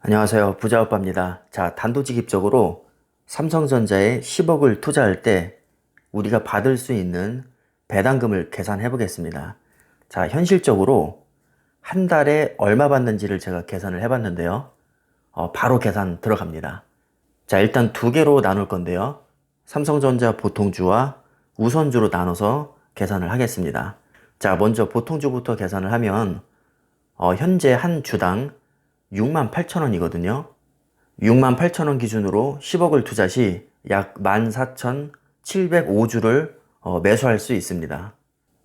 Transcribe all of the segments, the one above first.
안녕하세요. 부자오빠입니다. 자, 단도직입적으로 삼성전자에 10억을 투자할 때 우리가 받을 수 있는 배당금을 계산해 보겠습니다. 자, 현실적으로 한 달에 얼마 받는지를 제가 계산을 해 봤는데요. 바로 계산 들어갑니다. 자, 일단 두 개로 나눌 건데요. 삼성전자 보통주와 우선주로 나눠서 계산을 하겠습니다. 자, 먼저 보통주부터 계산을 하면 현재 한 주당 68,000원이거든요. 68,000원 기준으로 10억을 투자 시 약 14,705주를 매수할 수 있습니다.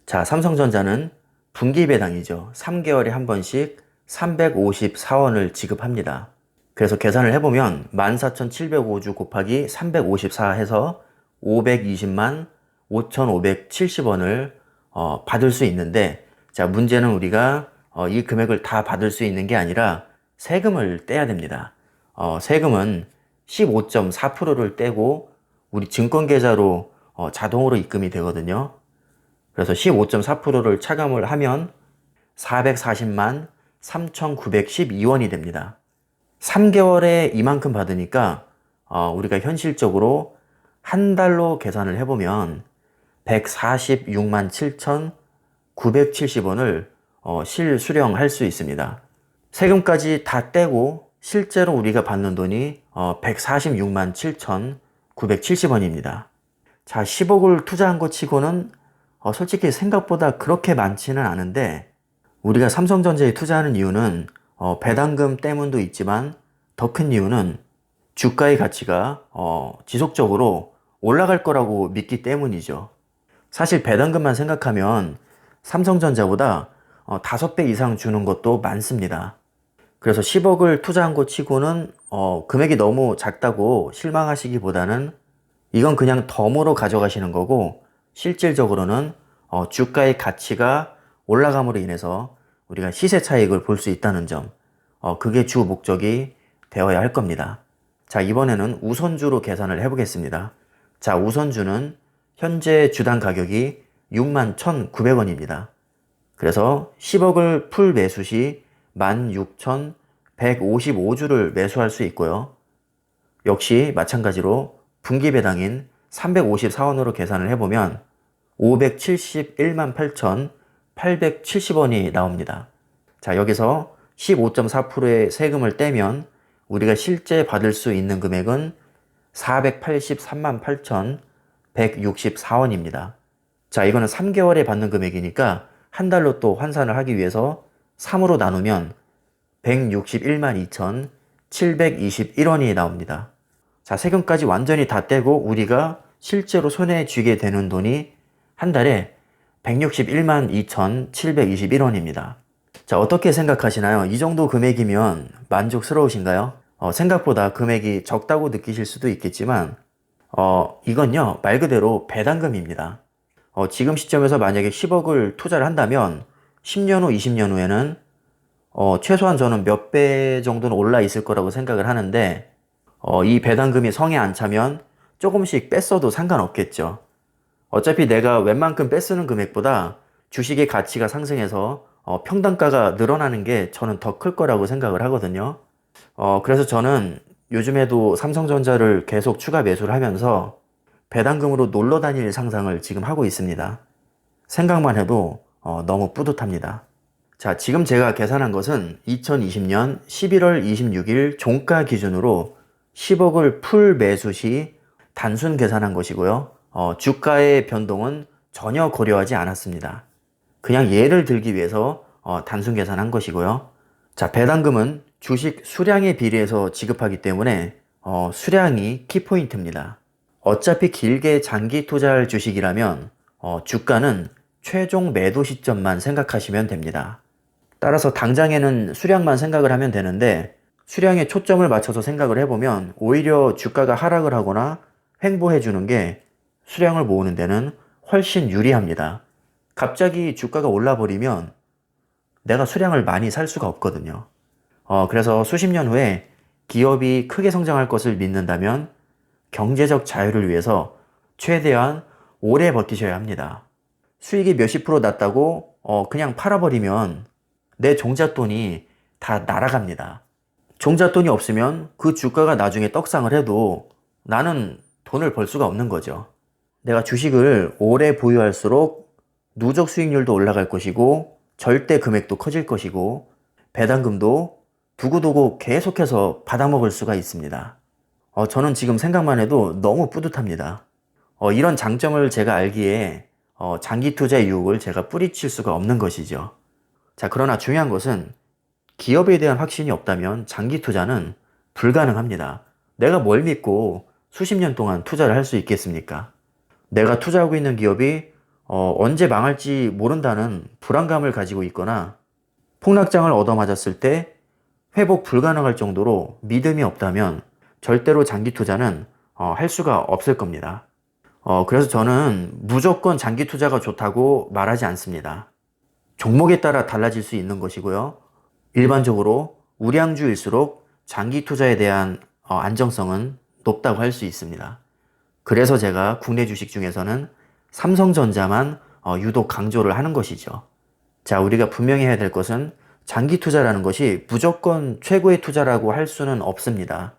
자, 삼성전자는 분기 배당이죠. 3개월에 한 번씩 354원을 지급합니다. 그래서 계산을 해보면 14,705주 곱하기 354 해서 520만 5,570원을 받을 수 있는데, 자, 문제는 우리가 이 금액을 다 받을 수 있는 게 아니라 세금을 떼야 됩니다. 세금은 15.4%를 떼고 우리 증권계좌로 자동으로 입금이 되거든요. 그래서 15.4%를 차감을 하면 440만 3,912원이 됩니다. 3개월에 이만큼 받으니까 우리가 현실적으로 한 달로 계산을 해보면 146만 7,970원을 실수령할 수 있습니다. 세금까지 다 떼고 실제로 우리가 받는 돈이 146만 7,970원입니다. 자, 10억을 투자한 것 치고는 솔직히 생각보다 그렇게 많지는 않은데, 우리가 삼성전자에 투자하는 이유는 배당금 때문도 있지만 더 큰 이유는 주가의 가치가 지속적으로 올라갈 거라고 믿기 때문이죠. 사실 배당금만 생각하면 삼성전자보다 5배 이상 주는 것도 많습니다. 그래서 10억을 투자한 것 치고는 금액이 너무 작다고 실망하시기보다는 이건 그냥 덤으로 가져가시는 거고, 실질적으로는 주가의 가치가 올라감으로 인해서 우리가 시세 차익을 볼 수 있다는 점, 그게 주 목적이 되어야 할 겁니다. 자, 이번에는 우선주로 계산을 해보겠습니다. 자, 우선주는 현재 주당 가격이 61,900원입니다. 그래서 10억을 풀 매수 시 16,155주를 매수할 수 있고요. 역시 마찬가지로 분기 배당인 354원으로 계산을 해보면 571만 8,870원이 나옵니다. 자, 여기서 15.4%의 세금을 떼면 우리가 실제 받을 수 있는 금액은 483만 8,164원입니다. 자, 이거는 3개월에 받는 금액이니까 한 달로 또 환산을 하기 위해서 3으로 나누면 161만 2,721원이 나옵니다. 자, 세금까지 완전히 다 떼고 우리가 실제로 손에 쥐게 되는 돈이 한 달에 161만 2,721원입니다. 자, 어떻게 생각하시나요? 이 정도 금액이면 만족스러우신가요? 생각보다 금액이 적다고 느끼실 수도 있겠지만, 이건요, 말 그대로 배당금입니다. 지금 시점에서 만약에 10억을 투자를 한다면 10년 후, 20년 후에는 최소한 저는 몇 배 정도는 올라 있을 거라고 생각을 하는데, 이 배당금이 성에 안 차면 조금씩 뺐어도 상관없겠죠. 어차피 내가 웬만큼 뺐쓰는 금액보다 주식의 가치가 상승해서 평단가가 늘어나는 게 저는 더 클 거라고 생각을 하거든요. 그래서 저는 요즘에도 삼성전자를 계속 추가 매수를 하면서 배당금으로 놀러 다닐 상상을 지금 하고 있습니다. 생각만 해도 너무 뿌듯합니다. 자, 지금 제가 계산한 것은 2020년 11월 26일 종가 기준으로 10억을 풀 매수 시 단순 계산한 것이고요. 주가의 변동은 전혀 고려하지 않았습니다. 그냥 예를 들기 위해서 단순 계산한 것이고요. 자, 배당금은 주식 수량에 비례해서 지급하기 때문에 수량이 키포인트입니다. 어차피 길게 장기 투자할 주식이라면 주가는 최종 매도 시점만 생각하시면 됩니다. 따라서 당장에는 수량만 생각을 하면 되는데, 수량에 초점을 맞춰서 생각을 해보면 오히려 주가가 하락을 하거나 횡보해 주는 게 수량을 모으는 데는 훨씬 유리합니다. 갑자기 주가가 올라버리면 내가 수량을 많이 살 수가 없거든요. 그래서 수십 년 후에 기업이 크게 성장할 것을 믿는다면 경제적 자유를 위해서 최대한 오래 버티셔야 합니다. 수익이 몇십 프로 났다고 그냥 팔아버리면 내 종잣돈이 다 날아갑니다. 종잣돈이 없으면 그 주가가 나중에 떡상을 해도 나는 돈을 벌 수가 없는 거죠. 내가 주식을 오래 보유할수록 누적 수익률도 올라갈 것이고 절대 금액도 커질 것이고 배당금도 두고두고 계속해서 받아먹을 수가 있습니다. 저는 지금 생각만 해도 너무 뿌듯합니다. 이런 장점을 제가 알기에 장기 투자의 유혹을 제가 뿌리칠 수가 없는 것이죠. 자, 그러나 중요한 것은 기업에 대한 확신이 없다면 장기 투자는 불가능합니다. 내가 뭘 믿고 수십 년 동안 투자를 할 수 있겠습니까? 내가 투자하고 있는 기업이 언제 망할지 모른다는 불안감을 가지고 있거나 폭락장을 얻어맞았을 때 회복 불가능할 정도로 믿음이 없다면 절대로 장기 투자는 할 수가 없을 겁니다. 그래서 저는 무조건 장기 투자가 좋다고 말하지 않습니다. 종목에 따라 달라질 수 있는 것이고요. 일반적으로 우량주일수록 장기 투자에 대한 안정성은 높다고 할 수 있습니다. 그래서 제가 국내 주식 중에서는 삼성전자만 유독 강조를 하는 것이죠. 자, 우리가 분명히 해야 될 것은 장기 투자라는 것이 무조건 최고의 투자라고 할 수는 없습니다.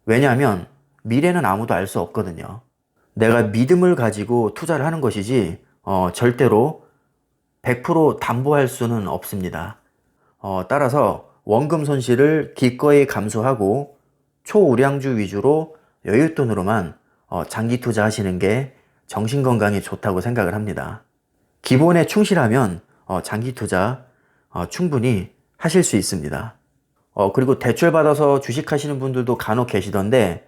왜냐하면 미래는 아무도 알 수 없거든요. 내가 믿음을 가지고 투자를 하는 것이지 절대로 100% 담보할 수는 없습니다. 따라서 원금 손실을 기꺼이 감수하고 초우량주 위주로 여윳돈으로만 장기 투자하시는 게 정신건강에 좋다고 생각을 합니다. 기본에 충실하면 장기 투자 충분히 하실 수 있습니다. 그리고 대출받아서 주식하시는 분들도 간혹 계시던데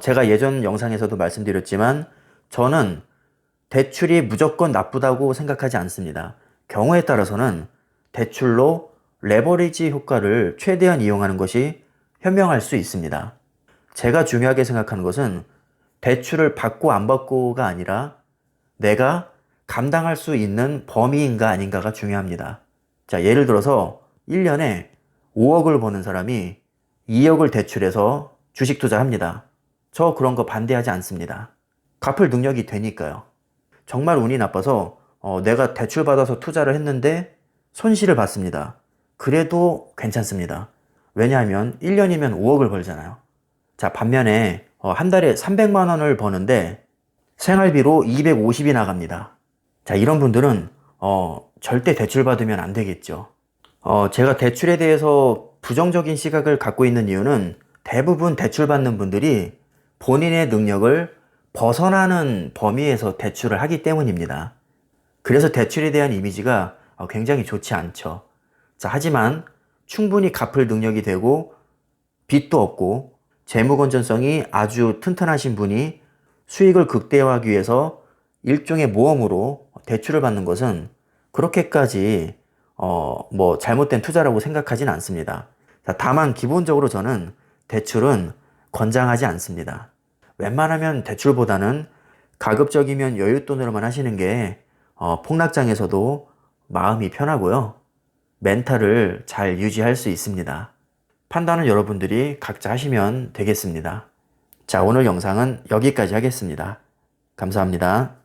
제가 예전 영상에서도 말씀드렸지만 저는 대출이 무조건 나쁘다고 생각하지 않습니다. 경우에 따라서는 대출로 레버리지 효과를 최대한 이용하는 것이 현명할 수 있습니다. 제가 중요하게 생각하는 것은 대출을 받고 안 받고가 아니라 내가 감당할 수 있는 범위인가 아닌가가 중요합니다. 자, 예를 들어서 1년에 5억을 버는 사람이 2억을 대출해서 주식 투자합니다. 저 그런 거 반대하지 않습니다. 갚을 능력이 되니까요. 정말 운이 나빠서 내가 대출받아서 투자를 했는데 손실을 봤습니다. 그래도 괜찮습니다. 왜냐하면 1년이면 5억을 벌잖아요. 자, 반면에 한 달에 300만 원을 버는데 생활비로 250이 나갑니다. 자, 이런 분들은 절대 대출받으면 안 되겠죠. 제가 대출에 대해서 부정적인 시각을 갖고 있는 이유는 대부분 대출받는 분들이 본인의 능력을 벗어나는 범위에서 대출을 하기 때문입니다. 그래서 대출에 대한 이미지가 굉장히 좋지 않죠. 자, 하지만 충분히 갚을 능력이 되고 빚도 없고 재무 건전성이 아주 튼튼하신 분이 수익을 극대화하기 위해서 일종의 모험으로 대출을 받는 것은 그렇게까지 잘못된 투자라고 생각하진 않습니다. 자, 다만 기본적으로 저는 대출은 권장하지 않습니다. 웬만하면 대출보다는 가급적이면 여윳돈으로만 하시는 게 폭락장에서도 마음이 편하고요. 멘탈을 잘 유지할 수 있습니다. 판단은 여러분들이 각자 하시면 되겠습니다. 자, 오늘 영상은 여기까지 하겠습니다. 감사합니다.